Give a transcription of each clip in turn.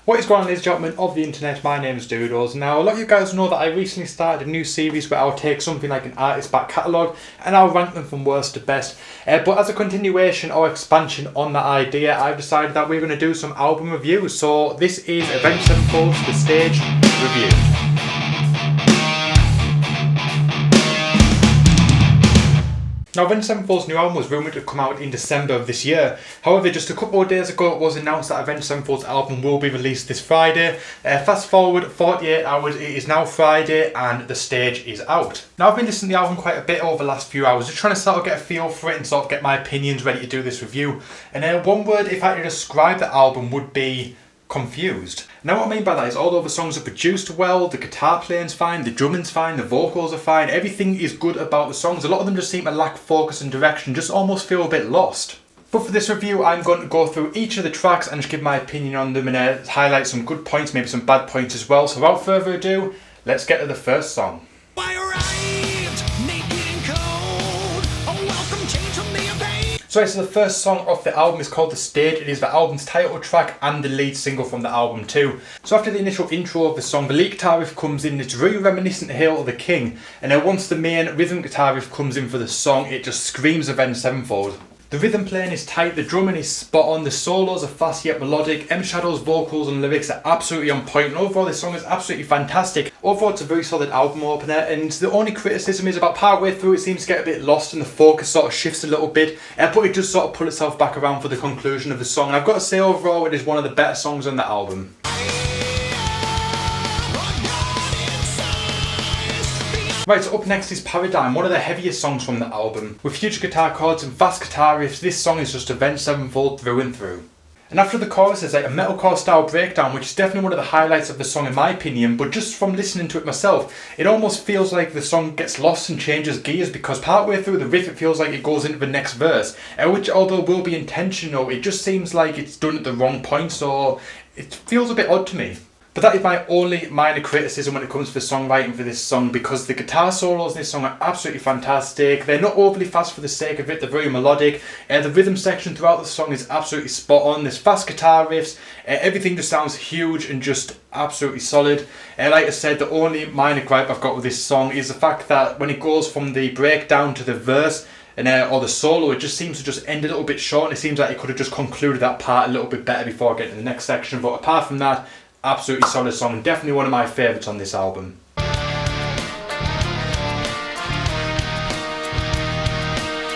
What is going on, ladies and gentlemen of the internet? My name is Doodles. Now, a lot of you guys know that I recently started a new series where I'll take something like an artist's back catalogue and I'll rank them from worst to best. But as a continuation or expansion on that idea, I've decided that we're going to do some album reviews. So this is Avenged Sevenfold, the stage review. Now, Avenged Sevenfold's new album was rumoured to come out in December of this year. However, just a couple of days ago it was announced that Avenged Sevenfold's album will be released this Friday. Fast forward 48 hours, it is now Friday and the stage is out. Now, I've been listening to the album quite a bit over the last few hours, just trying to sort of get a feel for it and sort of get my opinions ready to do this review. And one word, if I had to describe the album, would be confused. Now, what I mean by that is although the songs are produced well, the guitar playing's fine, the drumming's fine, the vocals are fine, everything is good about the songs. A lot of them just seem to lack focus and direction, just almost feel a bit lost. But for this review, I'm going to go through each of the tracks and just give my opinion on them and highlight some good points, maybe some bad points as well. So without further ado, let's get to the first song. So the first song off the album is called The Stage. It is the album's title track and the lead single from the album too. So after the initial intro of the song, the lead guitar riff comes in. It's really reminiscent of Hail to the King. And then once the main rhythm guitar riff comes in for the song, it just screams Avenged Sevenfold. The rhythm playing is tight, the drumming is spot on, the solos are fast yet melodic, M Shadow's vocals and lyrics are absolutely on point, and overall this song is absolutely fantastic. Overall it's a very solid album opener, and the only criticism is about partway through it seems to get a bit lost and the focus sort of shifts a little bit, but it does sort of pull itself back around for the conclusion of the song. And I've got to say overall it is one of the better songs on the album. Right, so up next is Paradigm, one of the heaviest songs from the album. With huge guitar chords and fast guitar riffs, this song is just Avenged Sevenfold through and through. And after the chorus is like a metalcore style breakdown, which is definitely one of the highlights of the song in my opinion, but just from listening to it myself, it almost feels like the song gets lost and changes gears because partway through the riff it feels like it goes into the next verse, which although will be intentional, it just seems like it's done at the wrong point, so it feels a bit odd to me. But that is my only minor criticism when it comes to the songwriting for this song, because the guitar solos in this song are absolutely fantastic. They're not overly fast for the sake of it, they're very melodic. The rhythm section throughout the song is absolutely spot on. There's fast guitar riffs, everything just sounds huge and just absolutely solid. Like I said, the only minor gripe I've got with this song is the fact that when it goes from the breakdown to the verse, or the solo, it just seems to just end a little bit short, and it seems like it could have just concluded that part a little bit better before getting to the next section. But apart from that, absolutely solid song, definitely one of my favourites on this album.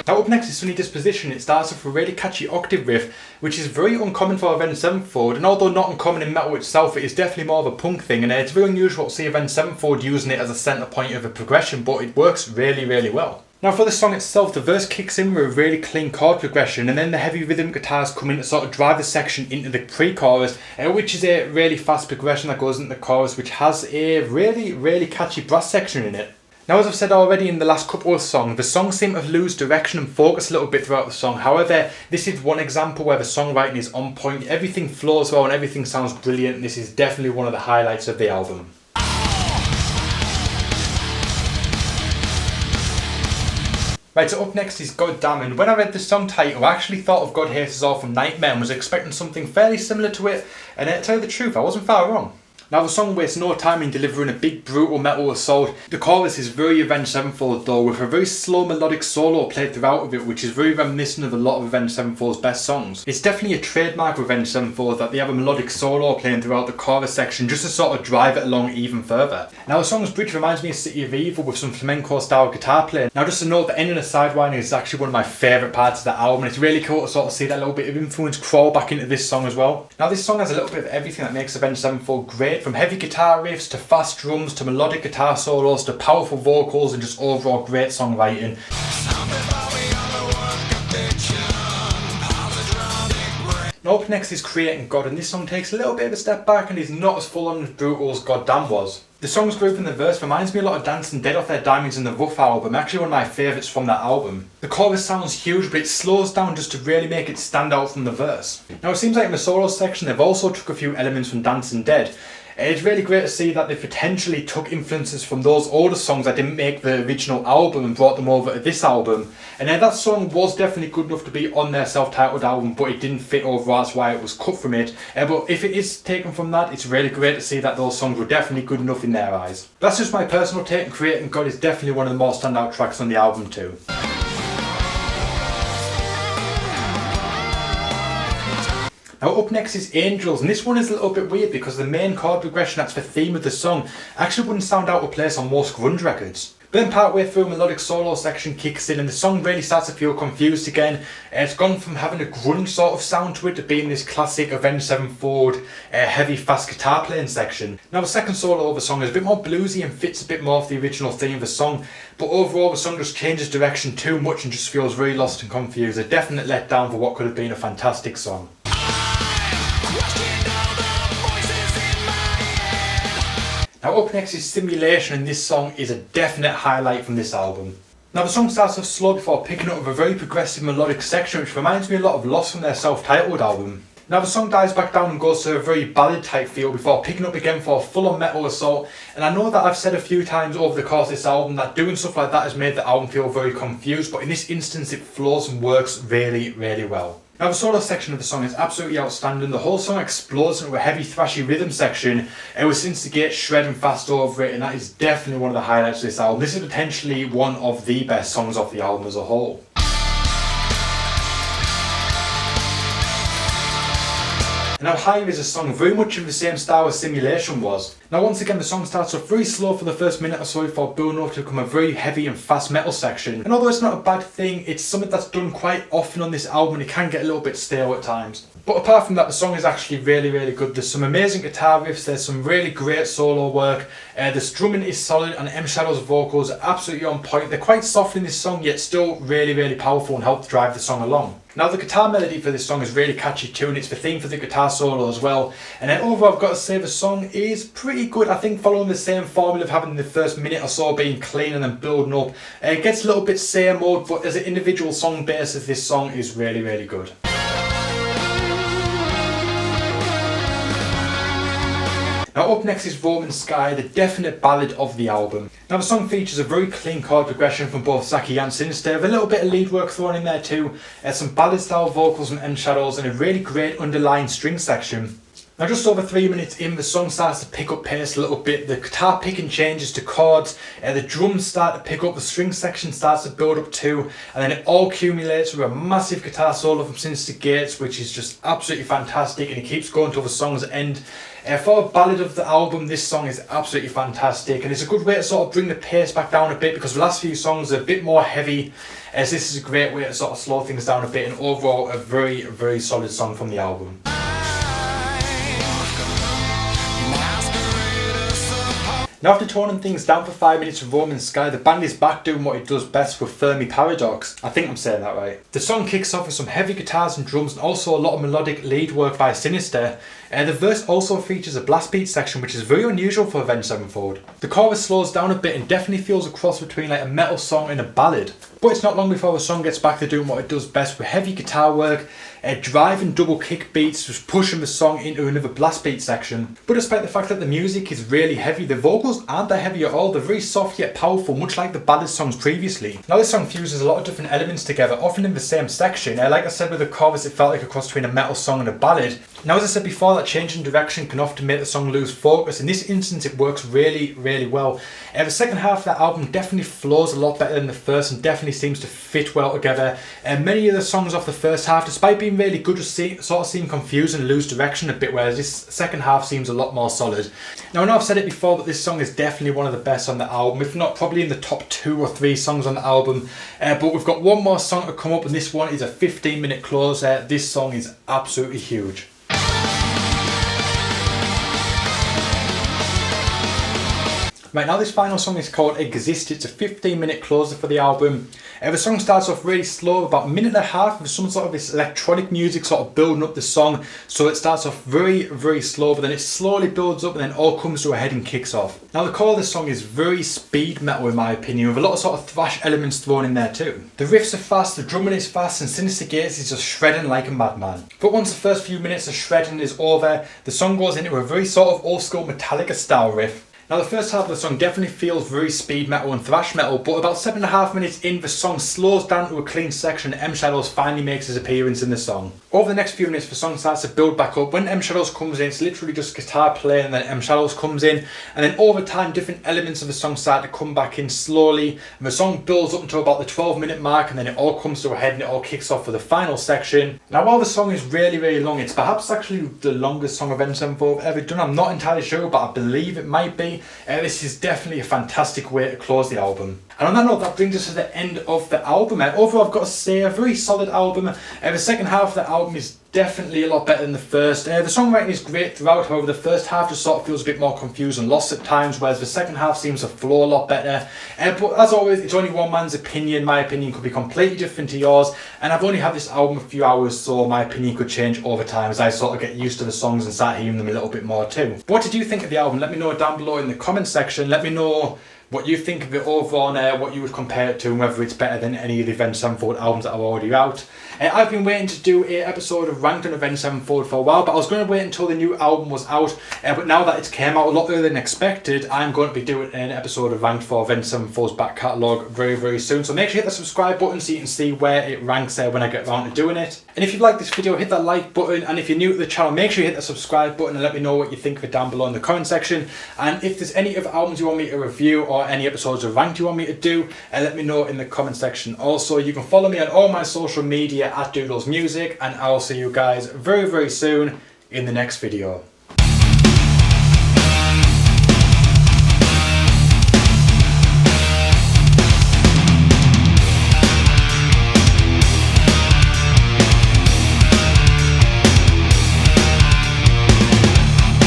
Now up next is Sunny Disposition. It starts off with a really catchy octave riff, which is very uncommon for Avenged Sevenfold, and although not uncommon in metal itself, it is definitely more of a punk thing, and it's very unusual to see Avenged Sevenfold using it as a centre point of a progression, but it works really, really well. Now for the song itself, the verse kicks in with a really clean chord progression, and then the heavy rhythm guitars come in to sort of drive the section into the pre-chorus, which is a really fast progression that goes into the chorus, which has a really, really catchy brass section in it. Now, as I've said already in the last couple of songs, the songs seem to lose direction and focus a little bit throughout the song. However, this is one example where the songwriting is on point, everything flows well and everything sounds brilliant. This is definitely one of the highlights of the album. Right, so up next is God Damn, and when I read the song title I actually thought of God Hates Us All from Nightmare and was expecting something fairly similar to it, and to tell you the truth, I wasn't far wrong. Now the song wastes no time in delivering a big brutal metal assault. The chorus is very Avenged Sevenfold though, with a very slow melodic solo played throughout of it, which is very reminiscent of a lot of Avenged Sevenfold's best songs. It's definitely a trademark of Avenged Sevenfold that they have a melodic solo playing throughout the chorus section just to sort of drive it along even further. Now the song's bridge reminds me of City of Evil with some flamenco style guitar playing. Now just to note, the ending of Sidewinder is actually one of my favourite parts of the album, and it's really cool to sort of see that little bit of influence crawl back into this song as well. Now this song has a little bit of everything that makes Avenged Sevenfold great, from heavy guitar riffs to fast drums to melodic guitar solos to powerful vocals and just overall great songwriting. Now up next is Creating God, and this song takes a little bit of a step back and is not as full on as brutal as God Damn was. The song's group in the verse reminds me a lot of Dancing Dead off their Diamonds in the Rough album, actually one of my favourites from that album. The chorus sounds huge, but it slows down just to really make it stand out from the verse. Now it seems like in the solo section they've also took a few elements from Dancing Dead, It's really great to see that they potentially took influences from those older songs that didn't make the original album and brought them over to this album. And that song was definitely good enough to be on their self-titled album, but it didn't fit over, that's why it was cut from it. But if it is taken from that, it's really great to see that those songs were definitely good enough in their eyes. That's just my personal take, and Creating God is definitely one of the more standout tracks on the album too. Now up next is Angels, and this one is a little bit weird because the main chord progression that's the theme of the song actually wouldn't sound out of place on most grunge records. But then partway through, a melodic solo section kicks in and the song really starts to feel confused again. It's gone from having a grunge sort of sound to it to being this classic Avenged Sevenfold heavy fast guitar playing section. Now the second solo of the song is a bit more bluesy and fits a bit more of the original theme of the song, but overall the song just changes direction too much and just feels really lost and confused. A definite letdown for what could have been a fantastic song. Now up next is Stimulation, and this song is a definite highlight from this album. Now the song starts off slow before picking up with a very progressive melodic section which reminds me a lot of Lost from their self-titled album. Now the song dies back down and goes to a very ballad type feel before picking up again for a full-on metal assault, and I know that I've said a few times over the course of this album that doing stuff like that has made the album feel very confused, but in this instance it flows and works really, really well. Now the solo section of the song is absolutely outstanding. The whole song explodes into a heavy thrashy rhythm section with Instigate shredding fast over it, and that is definitely one of the highlights of this album. This is potentially one of the best songs off the album as a whole. Now Higher is a song very much in the same style as Stimulation was. Now once again the song starts off very slow for the first minute or so before building up to become a very heavy and fast metal section. And although it's not a bad thing, it's something that's done quite often on this album and it can get a little bit stale at times. But apart from that, the song is actually really, really good. There's some amazing guitar riffs, there's some really great solo work, the strumming is solid, and M Shadow's vocals are absolutely on point. They're quite soft in this song, yet still really, really powerful and help to drive the song along. Now the guitar melody for this song is really catchy too, and it's the theme for the guitar solo as well. And then overall I've got to say the song is pretty good. I think following the same formula of having the first minute or so being clean and then building up. It gets a little bit same old, but as an individual song basis this song is really, really good. Now up next is Borbon Sky, the definite ballad of the album. Now the song features a very clean chord progression from both Saki and Sinister, with a little bit of lead work thrown in there too, some ballad style vocals from M Shadows and a really great underlying string section. Now just over 3 minutes in, the song starts to pick up pace a little bit, the guitar picking changes to chords, the drums start to pick up, the string section starts to build up too, and then it all accumulates with a massive guitar solo from Sinister Gates, which is just absolutely fantastic, and it keeps going till the song's end. For a ballad of the album, this song is absolutely fantastic, and it's a good way to sort of bring the pace back down a bit because the last few songs are a bit more heavy, as this is a great way to sort of slow things down a bit, and overall a very, very solid song from the album. Now after toning things down for 5 minutes with Borbon Sky, the band is back doing what it does best with Fermi Paradox. I think I'm saying that right. The song kicks off with some heavy guitars and drums and also a lot of melodic lead work by Sinister. The verse also features a blast beat section which is very unusual for Avenged Sevenfold. The chorus slows down a bit and definitely feels a cross between like a metal song and a ballad. But it's not long before the song gets back to doing what it does best with heavy guitar work, drive and double kick beats, just pushing the song into another blast beat section. But despite the fact that the music is really heavy, the vocals aren't that heavy at all. They're very soft yet powerful, much like the ballad songs previously. Now this song fuses a lot of different elements together, often in the same section. Like I said with the chorus, it felt like a cross between a metal song and a ballad. Now as I said before, that change in direction can often make the song lose focus. In this instance it works really, really well. The second half of that album definitely flows a lot better than the first and definitely seems to fit well together. Many of the songs off the first half, despite being really good, just sort of seem confused and lose direction a bit, whereas this second half seems a lot more solid. Now I know I've said it before, but this song is definitely one of the best on the album, if not probably in the top 2 or 3 songs on the album. But we've got one more song to come up, and this one is a 15-minute closer. This song is absolutely huge. Right, now this final song is called Exist. It's a 15-minute closer for the album. The song starts off really slow, about a minute and a half, with some sort of this electronic music sort of building up the song. So it starts off very, very slow, but then it slowly builds up and then all comes to a head and kicks off. Now the core of this song is very speed metal in my opinion, with a lot of sort of thrash elements thrown in there too. The riffs are fast, the drumming is fast, and Sinister Gates is just shredding like a madman. But once the first few minutes of shredding is over, the song goes into a very sort of old school Metallica style riff. Now the first half of the song definitely feels very speed metal and thrash metal, but about 7.5 minutes in, the song slows down to a clean section and M Shadows finally makes his appearance in the song. Over the next few minutes the song starts to build back up. When M Shadows comes in, it's literally just guitar playing and then M Shadows comes in, and then over time different elements of the song start to come back in slowly, and the song builds up until about the 12-minute mark, and then it all comes to a head and it all kicks off for the final section. Now while the song is really, really long, it's perhaps actually the longest song Avenged Sevenfold I've ever done. I'm not entirely sure, but I believe it might be. This is definitely a fantastic way to close the album. And on that note, that brings us to the end of the album. Overall, I've got to say, a very solid album. The second half of the album is definitely a lot better than the first. The songwriting is great throughout, however the first half just sort of feels a bit more confused and lost at times, whereas the second half seems to flow a lot better. But as always, it's only one man's opinion. My opinion could be completely different to yours, and I've only had this album a few hours, so my opinion could change over time as I sort of get used to the songs and start hearing them a little bit more too. But what did you think of the album? Let me know down below in the comment section. Let me know what you think of it overall and what you would compare it to, and whether it's better than any of the Avenged Sevenfold albums that are already out. I've been waiting to do an episode of Ranked on Avenged Sevenfold for a while, but I was going to wait until the new album was out. But now that it's came out a lot earlier than expected, I'm going to be doing an episode of Ranked for Avenged Sevenfold's back catalogue very, very soon. So make sure you hit the subscribe button so you can see where it ranks when I get around to doing it. And if you like this video, hit that like button, and if you're new to the channel, make sure you hit the subscribe button and let me know what you think of it down below in the comment section. And if there's any other albums you want me to review or any episodes of Ranked you want me to do, let me know in the comment section. Also, you can follow me on all my social media at Doodles Music, and I'll see you guys very, very soon in the next video.